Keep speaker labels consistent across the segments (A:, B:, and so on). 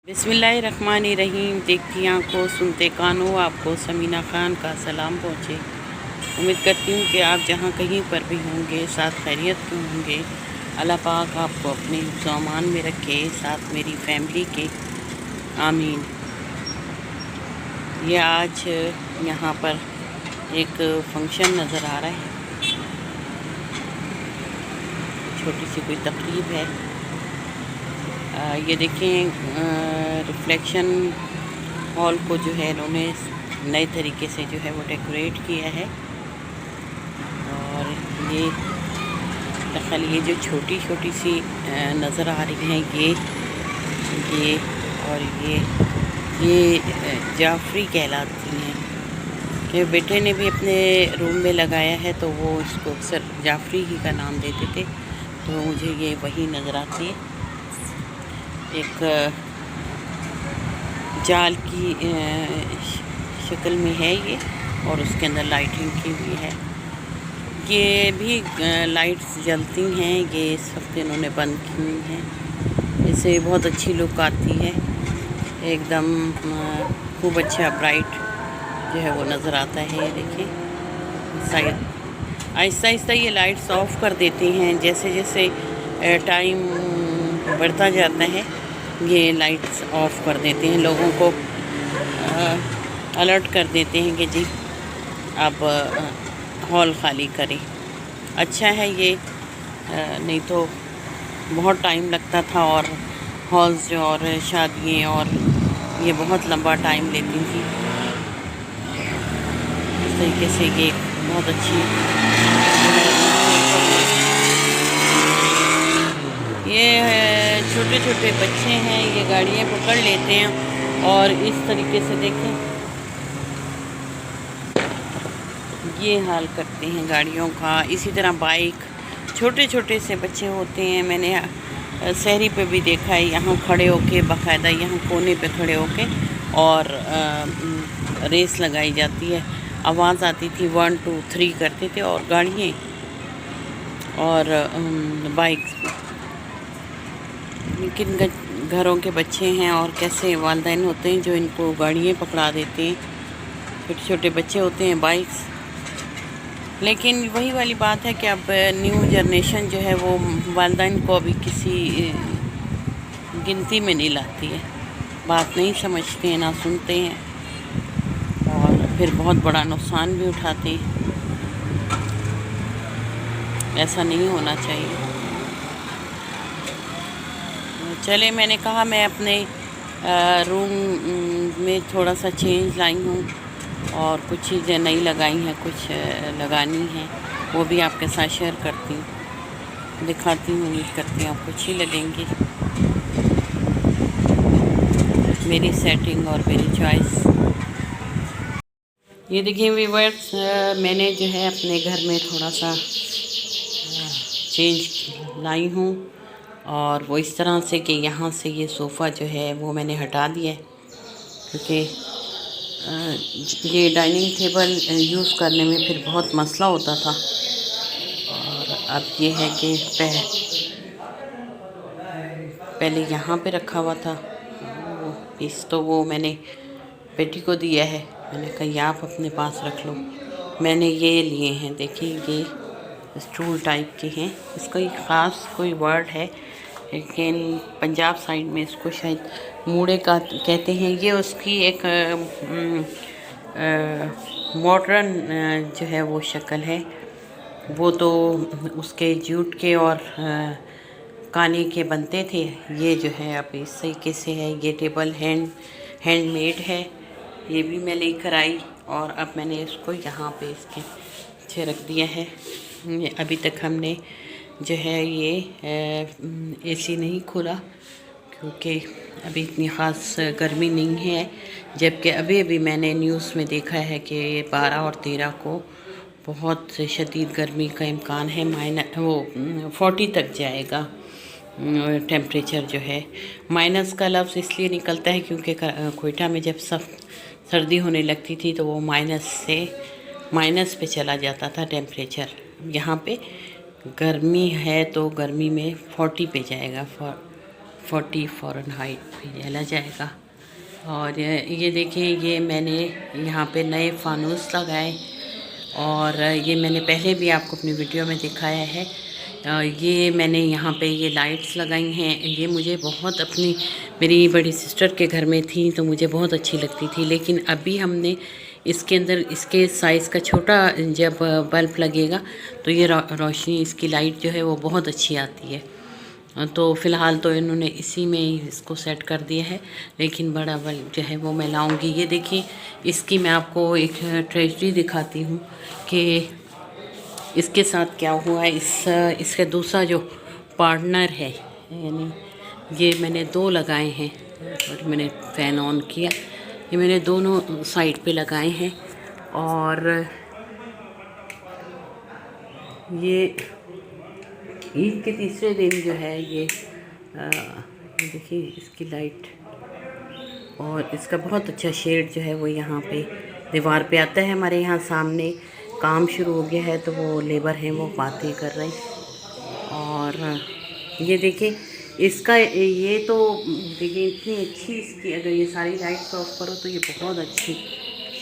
A: बिस्मिल्लाहिर्रहमानिर्रहीम। देखती आंखों सुनते कानों, आपको समीना खान का सलाम पहुँचे। उम्मीद करती हूँ कि आप जहाँ कहीं पर भी होंगे साथ खैरियत के होंगे। अल्लाह पाक आपको अपने सामान में रखे, साथ मेरी फैमिली के, आमीन। ये आज यहाँ पर एक फंक्शन नज़र आ रहा है, छोटी सी कोई तकरीब है। ये देखें, रिफ्लेक्शन हॉल को जो है इन्होंने नए तरीके से जो है वो डेकोरेट किया है। और ये दरअसल ये जो छोटी छोटी सी नज़र आ रही हैं, ये और ये जाफरी कहलाती हैं। कि बेटे ने भी अपने रूम में लगाया है तो वो इसको अक्सर जाफरी ही का नाम देते थे, तो मुझे ये वही नज़र आती है। एक जाल की शक्ल में है ये, और उसके अंदर लाइटिंग की हुई है। ये भी लाइट्स जलती हैं, ये इस वक्त इन्होंने बंद की हुई हैं। इससे बहुत अच्छी लुक आती है, एकदम खूब अच्छा ब्राइट जो है वो नज़र आता है। ये देखिए, शायद आहिस्ता आहिस्ता ये लाइट्स ऑफ कर देते हैं। जैसे जैसे टाइम बढ़ता जाता है ये लाइट्स ऑफ कर देते हैं, लोगों को अलर्ट कर देते हैं कि जी अब हॉल ख़ाली करें। अच्छा है ये, नहीं तो बहुत टाइम लगता था, और हॉल्स जो और शादियाँ और ये बहुत लंबा टाइम लेती थी। इस तरीके से ये बहुत अच्छी, ये छोटे छोटे बच्चे हैं, ये गाड़ियाँ पकड़ लेते हैं और इस तरीके से देखें ये हाल करते हैं गाड़ियों का। इसी तरह बाइक, छोटे छोटे से बच्चे होते हैं। मैंने शहरी पे भी देखा है, यहाँ खड़े होके बाकायदा यहाँ कोने पे खड़े होके और रेस लगाई जाती है। आवाज़ आती थी 1 2 3 करते थे, और गाड़ियाँ और बाइक्स। लेकिन घरों के बच्चे हैं और कैसे वालिदैन होते हैं जो इनको गाड़ियाँ पकड़ा देते हैं। छोटे छोटे बच्चे होते हैं, बाइक्स। लेकिन वही वाली बात है कि अब न्यू जनरेशन जो है वो वालिदैन को अभी किसी गिनती में नहीं लाती है, बात नहीं समझते हैं, ना सुनते हैं, और फिर बहुत बड़ा नुकसान भी उठाते हैं। ऐसा नहीं होना चाहिए। चले, मैंने कहा मैं अपने रूम में थोड़ा सा चेंज लाई हूँ, और कुछ चीज़ें नई लगाई हैं, कुछ लगानी हैं, वो भी आपके साथ शेयर करती हूँ, दिखाती हूँ। उम्मीद करती हूँ आपको अच्छी लगेंगी मेरी सेटिंग और मेरी चॉइस। ये देखिए व्यूअर्स, मैंने जो है अपने घर में थोड़ा सा चेंज लाई हूँ, और वो इस तरह से कि यहाँ से ये सोफ़ा जो है वो मैंने हटा दिया है, क्योंकि ये डाइनिंग टेबल यूज़ करने में फिर बहुत मसला होता था। और अब ये है कि पहले यहाँ पे रखा हुआ था वो पीस, तो वो मैंने बेटी को दिया है। मैंने कहा आप अपने पास रख लो। मैंने ये लिए हैं, देखिए ये स्टूल टाइप के हैं। इसका एक ख़ास कोई वर्ड है, लेकिन पंजाब साइड में इसको शायद मूड़े का कहते हैं। ये उसकी एक मॉडर्न जो है वो शक्ल है। वो तो उसके जूट के और काने के बनते थे। ये जो है अब इस तरीके से है। ये टेबल हैंडमेड है। ये भी मैं लेकर आई, और अब मैंने इसको यहाँ पे इसके नीचे रख दिया है। अभी तक हमने जो है ये एसी नहीं खोला, क्योंकि अभी इतनी ख़ास गर्मी नहीं है। जबकि अभी अभी मैंने न्यूज़ में देखा है कि 12 और 13 को बहुत शदीद गर्मी का इम्कान है। 40 तक जाएगा टेम्परेचर जो है। माइनस का लफ्ज़ इसलिए निकलता है क्योंकि कोयटा में जब सर्दी होने लगती थी तो वो माइनस पे चला जाता था टेम्परेचर। यहाँ पे गर्मी है तो गर्मी में 40 पे जाएगा, 40 फ़ारेनहाइट पे जला जाएगा। और ये देखिए, ये मैंने यहाँ पे नए फानूस लगाए और ये मैंने पहले भी आपको अपनी वीडियो में दिखाया है। ये मैंने यहाँ पे ये लाइट्स लगाई हैं। ये मुझे बहुत अपनी मेरी बड़ी सिस्टर के घर में थी तो मुझे बहुत अच्छी लगती थी, लेकिन अभी हमने इसके अंदर इसके साइज़ का छोटा जब बल्ब लगेगा तो ये रोशनी इसकी लाइट जो है वो बहुत अच्छी आती है। तो फ़िलहाल तो इन्होंने इसी में ही इसको सेट कर दिया है, लेकिन बड़ा बल्ब जो है वो मैं लाऊंगी। ये देखिए, इसकी मैं आपको एक ट्रेजडी दिखाती हूँ कि इसके साथ क्या हुआ है। इसका दूसरा जो पार्टनर है, यानी ये मैंने 2 लगाए हैं और मैंने फ़ैन ऑन किया। ये मैंने दोनों साइड पे लगाए हैं और ये ईद के तीसरे दिन जो है ये देखिए इसकी लाइट और इसका बहुत अच्छा शेड जो है वो यहाँ पे दीवार पे आता है। हमारे यहाँ सामने काम शुरू हो गया है तो वो लेबर हैं वो बातें कर रहे हैं। और ये देखिए इसका ये तो देखिए इतनी अच्छी इसकी, अगर ये सारी लाइट्स ऑफ करो तो ये बहुत अच्छी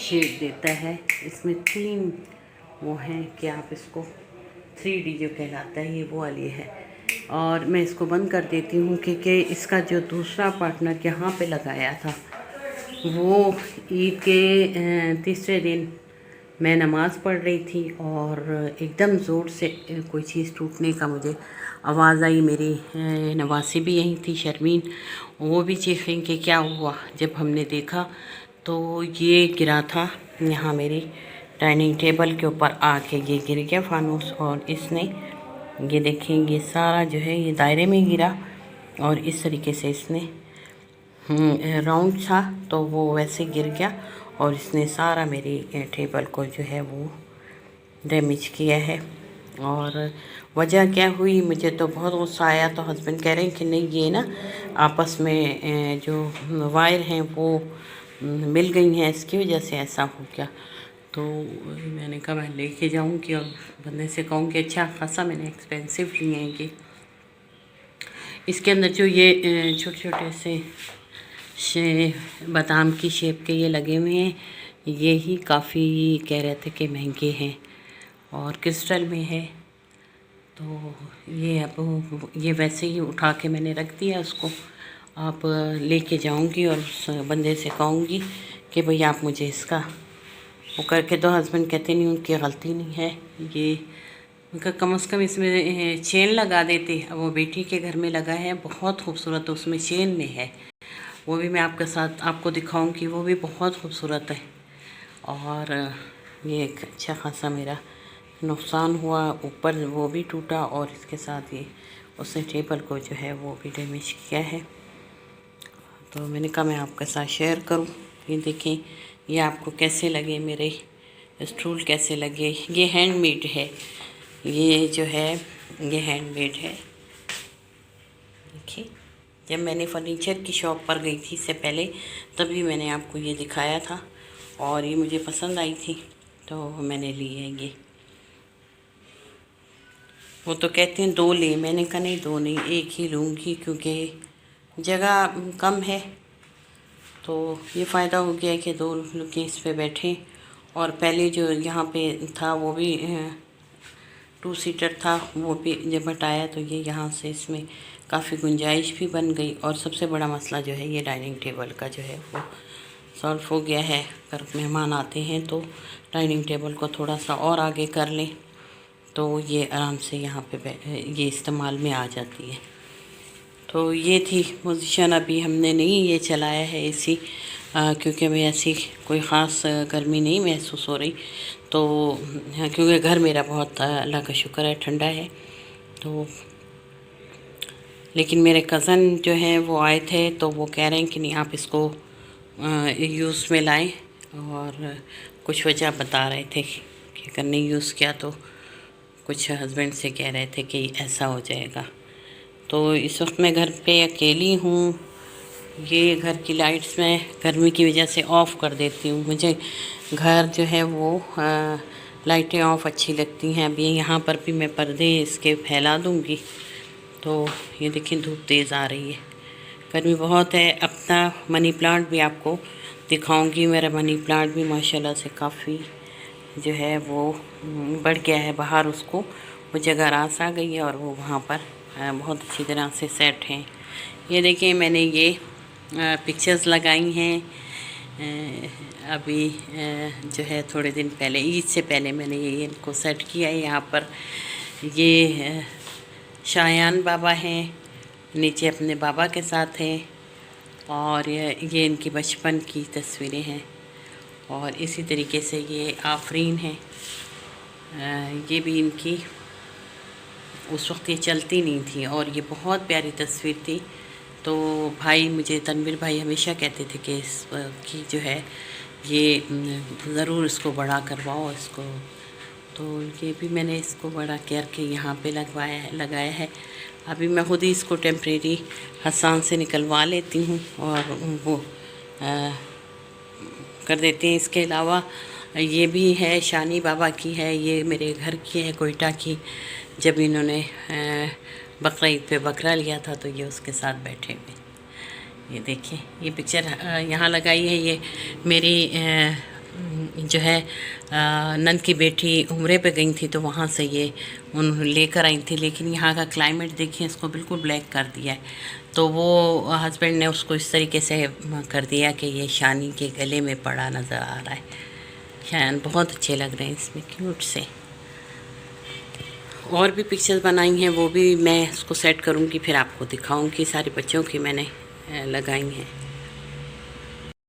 A: शेड देता है। इसमें 3 वो हैं कि आप इसको 3D जो कहलाता है ये वो वाली है। और मैं इसको बंद कर देती हूँ क्योंकि इसका जो दूसरा पार्टनर यहाँ पे लगाया था वो ईद के तीसरे दिन मैं नमाज़ पढ़ रही थी और एकदम ज़ोर से कोई चीज़ टूटने का मुझे आवाज़ आई। मेरी नवासी भी यहीं थी, शर्मीन, वो भी चीखें कि क्या हुआ। जब हमने देखा तो ये गिरा था यहाँ मेरी डाइनिंग टेबल के ऊपर आके ये गिर गया फानूस। और इसने ये देखें ये सारा जो है ये दायरे में गिरा और इस तरीके से इसने राउंड था तो वो वैसे गिर गया और इसने सारा मेरी टेबल को जो है वो डैमेज किया है। और वजह क्या हुई, मुझे तो बहुत गुस्सा आया। तो हस्बैंड कह रहे हैं कि नहीं ये ना आपस में जो वायर हैं वो मिल गई हैं, इसकी वजह से ऐसा हो गया। तो मैंने कहा मैं लेके जाऊंगी और बंदे से कहूँगी अच्छा खासा मैंने एक्सपेंसिव लिए हैं ये। इसके अंदर जो ये छोटे छोटे से बादाम की शेप के ये लगे हुए हैं, ये ही काफ़ी कह रहे थे कि महंगे हैं और क्रिस्टल में है। तो ये अब ये वैसे ही उठा के मैंने रख दिया उसको। आप लेके जाऊंगी और उस बंदे से कहूँगी कि भाई आप मुझे इसका वो करके दो। हस्बैंड कहते नहीं उनकी गलती नहीं है, ये उनका कम से कम इसमें चेन लगा देते। अब वो बेटी के घर में लगा है, बहुत खूबसूरत उसमें चेन में है, वो भी मैं आपके साथ आपको दिखाऊंगी, वो भी बहुत खूबसूरत है। और ये एक अच्छा खासा मेरा नुकसान हुआ, ऊपर वो भी टूटा और इसके साथ ये उसने टेबल को जो है वो भी डैमेज किया है। तो मैंने कहा मैं आपके साथ शेयर करूं। ये देखें ये आपको कैसे लगे, मेरे स्टूल कैसे लगे। ये हैंडमेड है, ये जो है ये हैंडमेड है। देखिए जब मैंने फ़र्नीचर की शॉप पर गई थी इससे पहले तभी मैंने आपको ये दिखाया था और ये मुझे पसंद आई थी तो मैंने ली है ये। वो तो कहते हैं 2 ले, मैंने कहा नहीं 2 नहीं, 1 ही लूँगी क्योंकि जगह कम है। तो ये फ़ायदा हो गया कि 2 लोग इस पे बैठे। और पहले जो यहाँ पे था वो भी 2 सीटर था, वो भी जब हटाया तो ये यहाँ से इसमें काफ़ी गुंजाइश भी बन गई। और सबसे बड़ा मसला जो है ये डाइनिंग टेबल का जो है वो सॉल्व हो गया है। अगर मेहमान आते हैं तो डाइनिंग टेबल को थोड़ा सा और आगे कर लें तो ये आराम से यहाँ पे ये इस्तेमाल में आ जाती है। तो ये थी पोजीशन। अभी हमने नहीं ये चलाया है एसी क्योंकि मैं ऐसी कोई ख़ास गर्मी नहीं महसूस हो रही। तो क्योंकि घर मेरा बहुत अल्लाह का शुक्र है ठंडा है। तो लेकिन मेरे कज़न जो हैं वो आए थे तो वो कह रहे हैं कि नहीं आप इसको यूज़ में लाएं और कुछ वजह बता रहे थे कि अगर नहीं यूज़ किया तो कुछ हस्बैंड से कह रहे थे कि ऐसा हो जाएगा। तो इस वक्त मैं घर पे अकेली हूँ। ये घर की लाइट्स मैं गर्मी की वजह से ऑफ़ कर देती हूँ। मुझे घर जो है वो लाइटें ऑफ़ अच्छी लगती हैं। अभी यहाँ पर भी मैं पर्दे इसके फैला दूँगी। तो ये देखिए धूप तेज़ आ रही है गर्मी बहुत है। अपना मनी प्लांट भी आपको दिखाऊंगी। मेरा मनी प्लांट भी माशाल्लाह से काफ़ी जो है वो बढ़ गया है बाहर, उसको वो जगह रास आ गई है और वो वहाँ पर बहुत अच्छी तरह से सेट हैं। ये देखिए मैंने ये पिक्चर्स लगाई हैं अभी जो है थोड़े दिन पहले, ईद से पहले मैंने ये इनको सेट किया है। यहाँ पर ये शायान बाबा हैं, नीचे अपने बाबा के साथ हैं और ये इनकी बचपन की तस्वीरें हैं। और इसी तरीके से ये आफरीन है, ये भी इनकी उस वक्त ये चलती नहीं थी और ये बहुत प्यारी तस्वीर थी। तो भाई मुझे तनवीर भाई हमेशा कहते थे कि इसकी जो है ये ज़रूर इसको बड़ा करवाओ इसको। तो ये भी मैंने इसको बड़ा करके यहाँ पे लगाया है। अभी मैं खुद ही इसको टेम्परेरी हसान से निकलवा लेती हूँ और वो कर देते हैं। इसके अलावा ये भी है शानी बाबा की है, ये मेरे घर की है कोयटा की। जब इन्होंने बकरा ईद पे बकरा लिया था तो ये उसके साथ बैठे हुए। ये देखिए ये पिक्चर यहाँ लगाई है। ये मेरी जो है नंद की बेटी उम्रे पे गई थी तो वहाँ से ये उन्होंने लेकर आई थी। लेकिन यहाँ का क्लाइमेट देखिए, इसको बिल्कुल ब्लैक कर दिया है। तो वो हस्बैंड ने उसको इस तरीके से कर दिया कि ये शानी के गले में पड़ा नज़र आ रहा है। शायन बहुत अच्छे लग रहे हैं इसमें, क्यूट से। और भी पिक्चर्स बनाई हैं, वो भी मैं उसको सेट करूँगी, फिर आपको दिखाऊँगी। सारे बच्चों की मैंने लगाई हैं।